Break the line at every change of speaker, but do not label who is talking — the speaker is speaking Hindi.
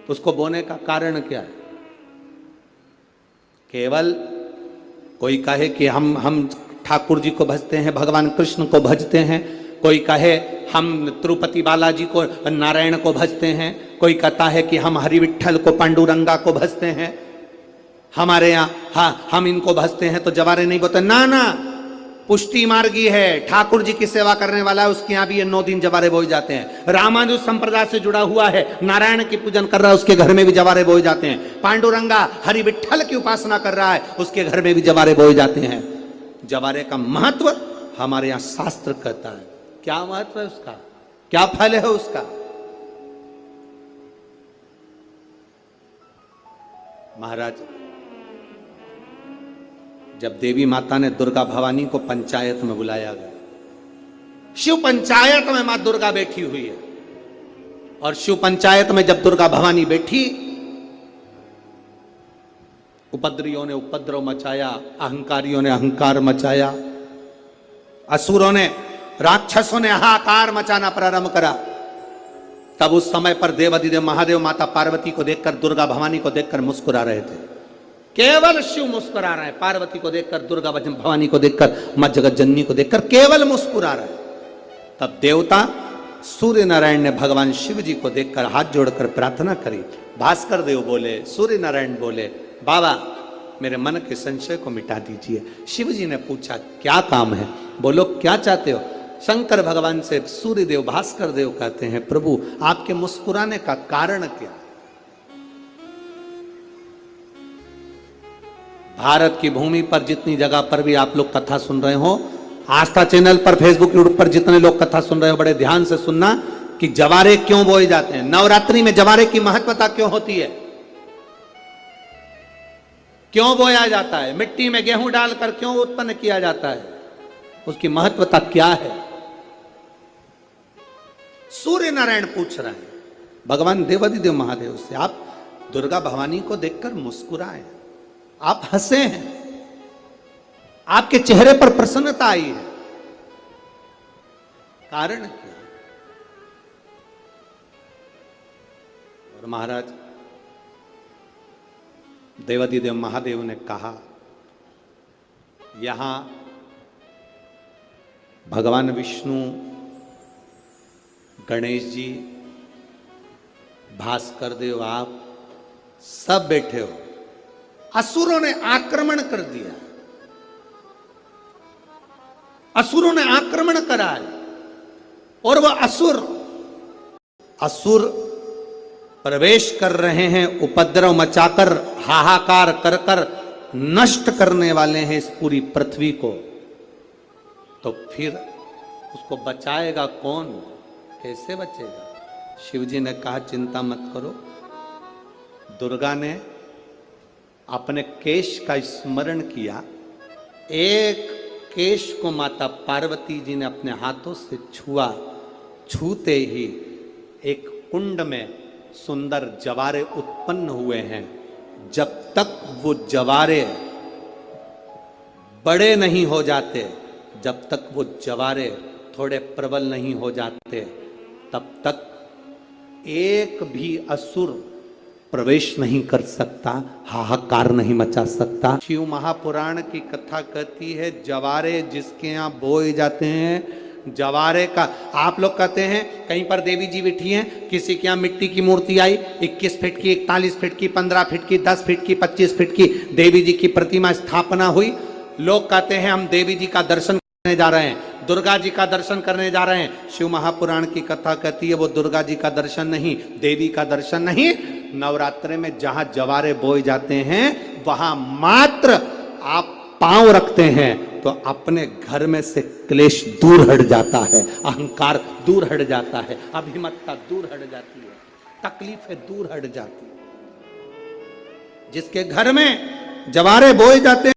उसको बोने का कारण क्या है? केवल कोई कहे कि हम ठाकुर जी को भजते हैं, भगवान कृष्ण को भजते हैं, कोई कहे हम तिरुपति बालाजी को, नारायण को भजते हैं, कोई कहता है कि हम हरि विट्ठल को, पांडुरंगा को भजते हैं, हमारे यहाँ हाँ हम इनको भजते हैं तो जवारे नहीं बोते। ना ना, पुष्टि मार्गी है, ठाकुर जी की सेवा करने वाला है, उसके यहाँ भी ये 9 दिन जवारे बोए जाते हैं। रामानुज संप्रदाय से जुड़ा हुआ है, नारायण की पूजन कर रहा है, उसके घर में भी जवारे बोए जाते हैं। पांडुरंगा हरि विट्ठल की उपासना कर रहा है, उसके घर में भी जवारे बोए जाते हैं। जवारे का महत्व हमारे यहाँ शास्त्र कहता है। क्या महत्व है उसका, क्या फल है उसका? महाराज, जब देवी माता ने दुर्गा भवानी को पंचायत में बुलाया गया, शिव पंचायत में मां दुर्गा बैठी हुई है, और शिव पंचायत में जब दुर्गा भवानी बैठी, उपद्रवियों ने उपद्रव मचाया, अहंकारियों ने अहंकार मचाया, असुरों ने, राक्षसों ने हाहाकार मचाना प्रारंभ करा। तब उस समय पर देवाधिदेव महादेव माता पार्वती को देखकर, दुर्गा भवानी को देखकर मुस्कुरा रहे थे। केवल शिव मुस्कुरा रहे हैं, पार्वती को देखकर, दुर्गा भवानी को देखकर, मां जगत जननी को देखकर केवल मुस्कुरा रहे हैं। तब देवता सूर्य नारायण ने भगवान शिव जी को देखकर हाथ जोड़कर प्रार्थना करी। भास्कर देव बोले, सूर्य नारायण बोले, बाबा मेरे मन के संशय को मिटा दीजिए। शिव जी ने पूछा क्या काम है, बोलो क्या चाहते हो? शंकर भगवान से सूर्य देव, भास्कर देव कहते हैं, प्रभु आपके मुस्कुराने का कारण क्या? भारत की भूमि पर जितनी जगह पर भी आप लोग कथा सुन रहे हो, आस्था चैनल पर, फेसबुक, यूट्यूब पर जितने लोग कथा सुन रहे हो, बड़े ध्यान से सुनना कि जवारे क्यों बोए जाते हैं। नवरात्रि में जवारे की महत्वता क्यों होती है, क्यों बोया जाता है, मिट्टी में गेहूं डालकर क्यों उत्पन्न किया जाता है, उसकी महत्वता क्या है? सूर्य नारायण पूछ रहे हैं भगवान देवाधिदेव महादेव से, आप दुर्गा भवानी को देखकर मुस्कुराए, आप हंसे हैं, आपके चेहरे पर प्रसन्नता आई है, कारण क्या? और महाराज देवाधिदेव महादेव ने कहा, यहां भगवान विष्णु, गणेश जी, भास्कर देव, आप सब बैठे हो। असुरों ने आक्रमण कर दिया, असुरों ने आक्रमण करा है, और वह असुर प्रवेश कर रहे हैं, उपद्रव मचाकर, हाहाकार कर कर नष्ट करने वाले हैं इस पूरी पृथ्वी को। तो फिर उसको बचाएगा कौन, कैसे बचेगा? शिवजी ने कहा चिंता मत करो। दुर्गा ने अपने केश का स्मरण किया, एक केश को माता पार्वती जी ने अपने हाथों से छुआ, छूते ही एक कुंड में सुंदर जवारे उत्पन्न हुए हैं। जब तक वो जवारे बड़े नहीं हो जाते, जब तक वो जवारे थोड़े प्रबल नहीं हो जाते, तब तक एक भी असुर प्रवेश नहीं कर सकता, हाहाकार नहीं मचा सकता। शिव महापुराण की कथा कहती है, जवारे जिसके यहाँ बोए जाते हैं, जवारे का, आप लोग कहते हैं कहीं पर देवी जी बैठी हैं, किसी के यहाँ मिट्टी की मूर्ति आई, 21 फीट की, 41 फीट की, 15 फीट की, 10 फीट की, 25 फीट की देवी जी की प्रतिमा स्थापना हुई। लोग कहते हैं हम देवी जी का दर्शन करने जा रहे हैं, दुर्गा जी का दर्शन करने जा रहे हैं। शिव महापुराण की कथा कहती है वो दुर्गा जी का दर्शन नहीं, देवी का दर्शन नहीं। नवरात्रे में जहां जवारे बोए जाते हैं, वहां मात्र आप पांव रखते हैं तो अपने घर में से क्लेश दूर हट जाता है, अहंकार दूर हट जाता है, अभिमतता दूर हट जाती है, तकलीफें दूर हट जाती है। जिसके घर में जवारे बोए जाते हैं